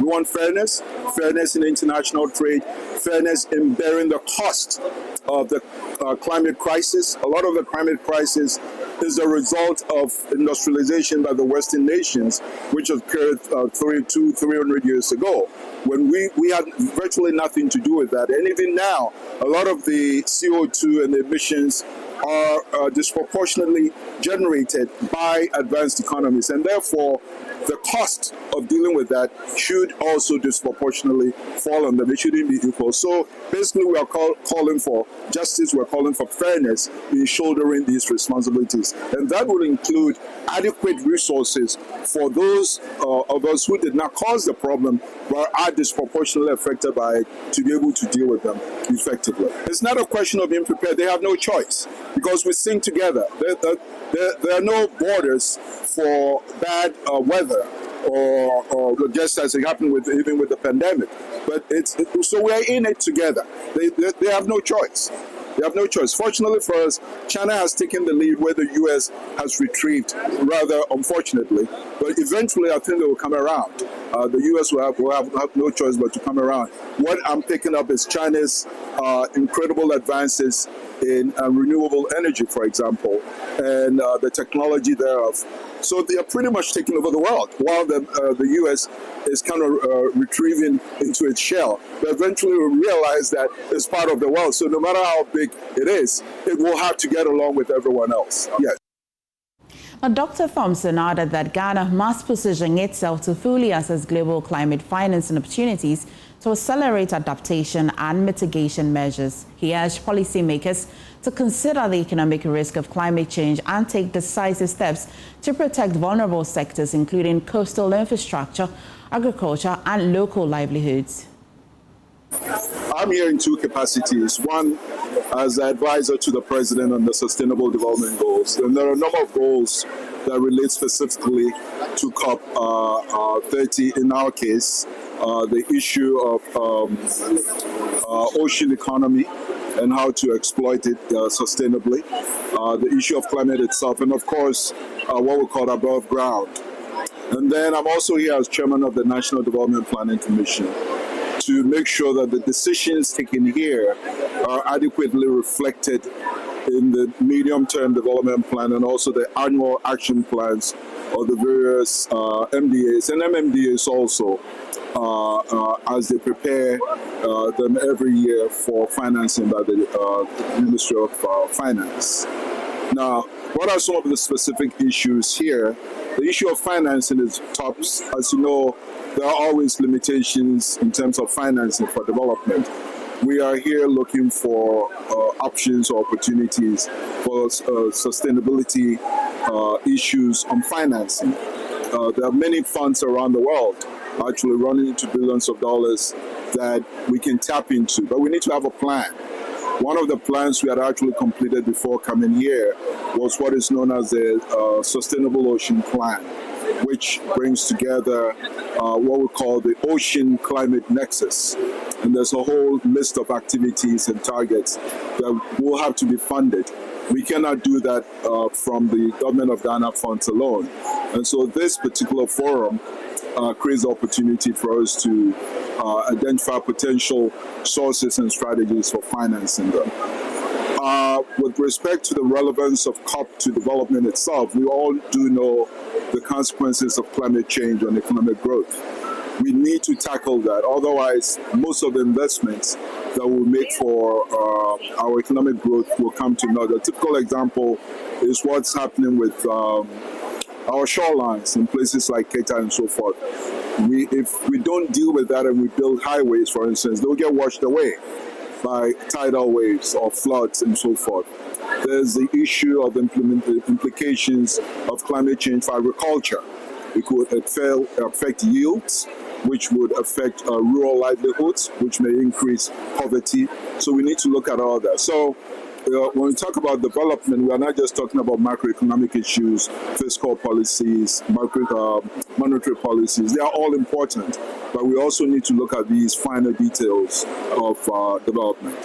We want fairness, fairness in international trade, fairness in bearing the cost of the climate crisis. A lot of the climate crisis is a result of industrialization by the Western nations, which occurred 300 years ago, when we had virtually nothing to do with that. And even now, a lot of the CO2 and the emissions are disproportionately generated by advanced economies, and therefore the cost of dealing with that should also disproportionately fall on them. It shouldn't be equal. So basically we are calling for justice, we're calling for fairness in shouldering these responsibilities, and that will include adequate resources for those of us who did not cause the problem but are disproportionately affected by it, to be able to deal with them effectively. It's not a question of being prepared. They have no choice, because we sing together. There are no borders for bad weather, or just as it happened even with the pandemic. But so we are in it together. They have no choice. They have no choice. Fortunately for us, China has taken the lead where the U.S. has retrieved, rather unfortunately. But eventually, I think they will come around. The U.S. will have no choice but to come around. What I'm picking up is China's incredible advances in renewable energy, for example, and the technology thereof. So they are pretty much taking over the world, while the U.S. is kind of retrieving into its shell. But eventually we'll realize that it's part of the world. So no matter how big it is, it will have to get along with everyone else. Yes. Now, Dr. Thompson added that Ghana must position itself to fully assess global climate financing opportunities to accelerate adaptation and mitigation measures. He urged policymakers to consider the economic risk of climate change and take decisive steps to protect vulnerable sectors, including coastal infrastructure, agriculture, and local livelihoods. I'm here in two capacities. One, as advisor to the president on the Sustainable Development Goals. And there are a number of goals that relate specifically to COP30. In our case, the issue of ocean economy and how to exploit it sustainably, the issue of climate itself, and of course, what we call above ground. And then I'm also here as chairman of the National Development Planning Commission to make sure that the decisions taken here are adequately reflected in the medium-term development plan and also the annual action plans of the various MDAs and MMDAs also, as they prepare them every year for financing by the Ministry of Finance. Now, what are some of the specific issues here? The issue of financing is top. As you know, there are always limitations in terms of financing for development. We are here looking for options or opportunities for sustainability issues on financing. There are many funds around the world actually running into billions of dollars that we can tap into, but we need to have a plan. One of the plans we had actually completed before coming here was what is known as the Sustainable Ocean Plan, which brings together what we call the Ocean Climate Nexus. And there's a whole list of activities and targets that will have to be funded. We cannot do that from the Government of Ghana funds alone. And so this particular forum creates the opportunity for us to identify potential sources and strategies for financing them. With respect to the relevance of COP to development itself, we all do know the consequences of climate change on economic growth. We need to tackle that. Otherwise, most of the investments that we'll make for our economic growth will come to naught. A typical example is what's happening with our shorelines in places like Keita and so forth. If we don't deal with that and we build highways, for instance, they'll get washed away by tidal waves or floods and so forth. There's the issue of implications of climate change for agriculture. It could affect yields, which would affect rural livelihoods, which may increase poverty. So we need to look at all that. So when we talk about development, we are not just talking about macroeconomic issues, fiscal policies, monetary policies. They are all important, but we also need to look at these finer details of development.